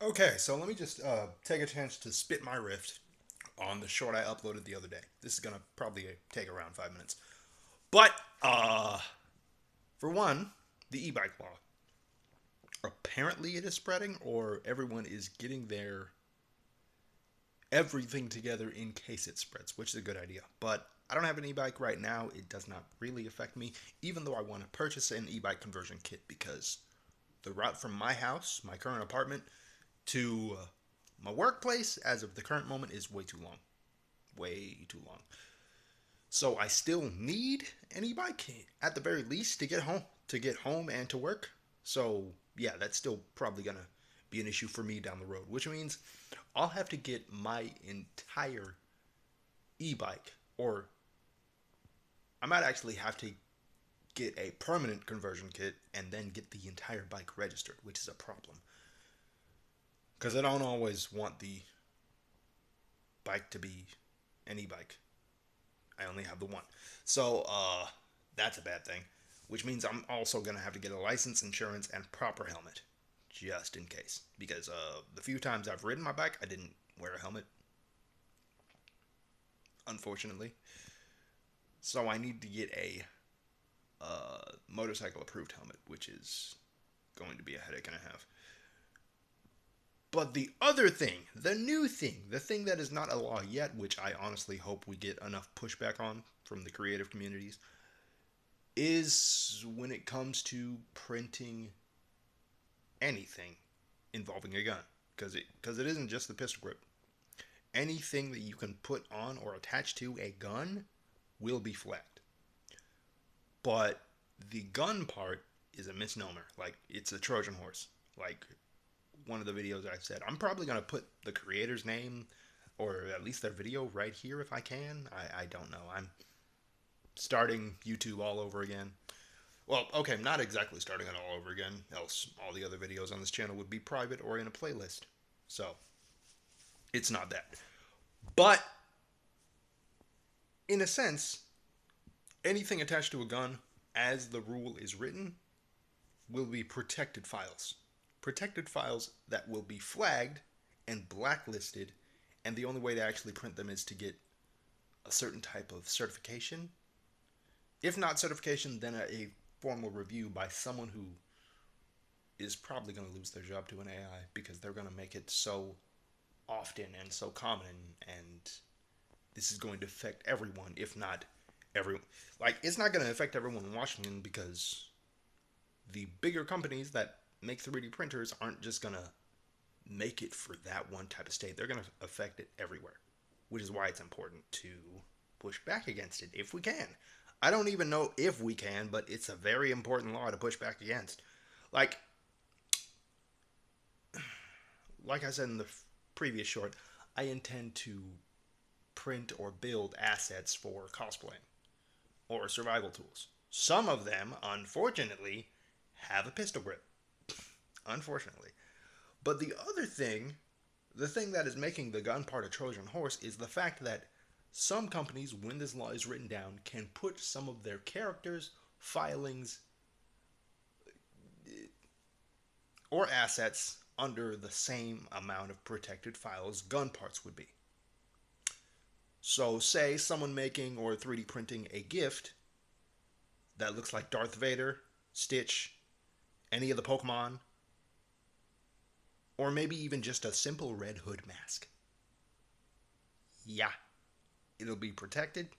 Okay, so let me just take a chance to spit my rift on the short I uploaded the other day. This is gonna probably take around 5 minutes. But for one, the e-bike law. Apparently, it is spreading, or everyone is getting their everything together in case it spreads, which is a good idea. But I don't have an e-bike right now. It does not really affect me, even though I want to purchase an e-bike conversion kit because the route from my house, my current apartment, to my workplace as of the current moment is way too long. Way too long. So I still need an e-bike at the very least to get home and to work. So yeah, that's still probably gonna be an issue for me down the road, which means I'll have to get my entire e-bike, or I might actually have to get a permanent conversion kit and then get the entire bike registered, which is a problem because I don't always want the bike to be an e-bike. I only have the one. So, that's a bad thing. Which means I'm also gonna have to get a license, insurance, and proper helmet, just in case. Because the few times I've ridden my bike, I didn't wear a helmet, unfortunately. So I need to get a motorcycle approved helmet, which is going to be a headache and a half. But the other thing, the new thing, the thing that is not a law yet, which I honestly hope we get enough pushback on from the creative communities, is when it comes to printing anything involving a gun, because it isn't just the pistol grip. Anything that you can put on or attach to a gun will be flagged. But the gun part is a misnomer. Like, it's a Trojan horse. Like one of the videos I've said, I'm probably gonna put the creator's name or at least their video right here if I can. I don't know. I'm starting YouTube all over again. Well, okay, not exactly starting it all over again, else all the other videos on this channel would be private or in a playlist. So, it's not that. But, in a sense, anything attached to a gun, as the rule is written, will be protected files. Protected files that will be flagged and blacklisted, and the only way to actually print them is to get a certain type of certification. If not certification, then a formal review by someone who is probably going to lose their job to an AI because they're going to make it so often and so common, and this is going to affect everyone, if not everyone. Like, it's not going to affect everyone in Washington because the bigger companies that make 3D printers aren't just going to make it for that one type of state. They're going to affect it everywhere, which is why it's important to push back against it if we can. I don't even know if we can, but it's a very important law to push back against. Like, like I said in the previous short, I intend to print or build assets for cosplaying or survival tools. Some of them, unfortunately, have a pistol grip. Unfortunately. But the thing that is making the gun part a Trojan horse is the fact that some companies, when this law is written down, can put some of their characters, filings, or assets under the same amount of protected files gun parts would be. So, say someone making or 3D printing a gift that looks like Darth Vader, Stitch, any of the Pokemon, or maybe even just a simple Red Hood mask. Yeah, it'll be protected,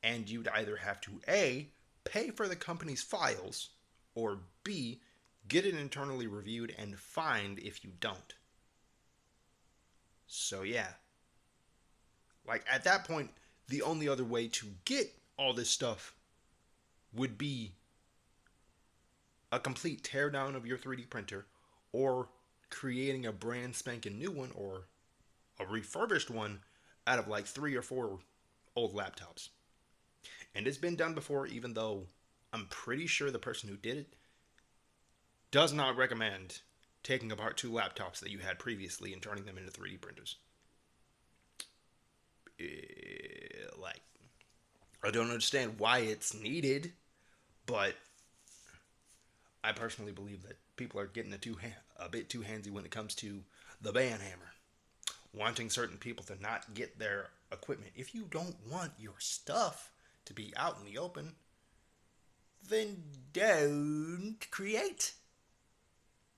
and you'd either have to A, pay for the company's files, or B, get it internally reviewed and fined if you don't. So, yeah, like at that point, the only other way to get all this stuff would be a complete teardown of your 3D printer or creating a brand spanking new one or a refurbished one out of like 3 or 4 old laptops. And it's been done before, even though I'm pretty sure the person who did it does not recommend taking apart 2 laptops that you had previously and turning them into 3D printers. Like, I don't understand why it's needed, but I personally believe that people are getting a bit too handsy when it comes to the ban hammer, wanting certain people to not get their equipment. If you don't want your stuff to be out in the open, then don't create.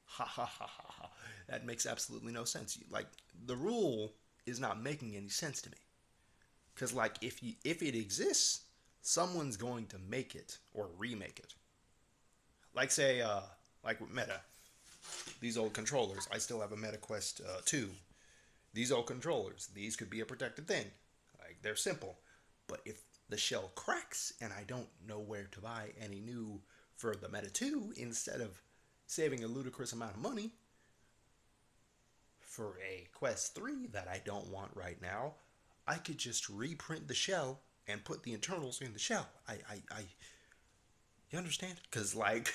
Ha ha ha ha ha. That makes absolutely no sense. Like, the rule is not making any sense to me. Because, like, if it exists, someone's going to make it or remake it. Like, say, like with Meta, these old controllers. I still have a Meta Quest 2. These old controllers, these could be a protected thing. Like, they're simple. But if the shell cracks and I don't know where to buy any new for the Meta 2, instead of saving a ludicrous amount of money for a Quest 3 that I don't want right now, I could just reprint the shell and put the internals in the shell. You understand? Because, like,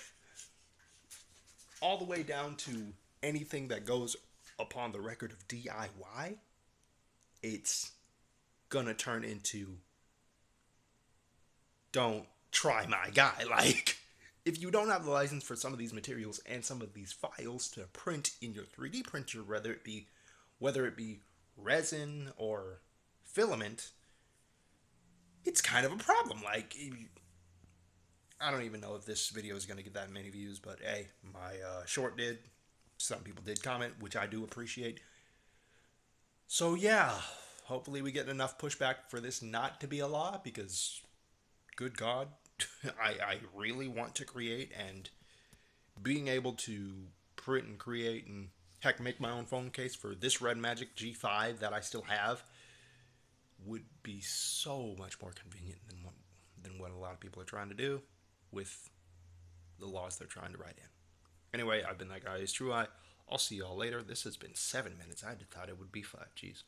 all the way down to anything that goes upon the record of DIY, it's gonna turn into don't try my guy. Like, if you don't have the license for some of these materials and some of these files to print in your 3D printer, whether it be resin or filament, it's kind of a problem. Like, I don't even know if this video is going to get that many views, but hey, my short did. Some people did comment, which I do appreciate. So yeah, hopefully we get enough pushback for this not to be a law, because good God, I really want to create, and being able to print and create and heck make my own phone case for this Red Magic G5 that I still have would be so much more convenient than what a lot of people are trying to do with the laws they're trying to write in. Anyway, I've been that guy, it's true. I'll see y'all later. This has been 7 minutes. I thought it would be 5. Jeez.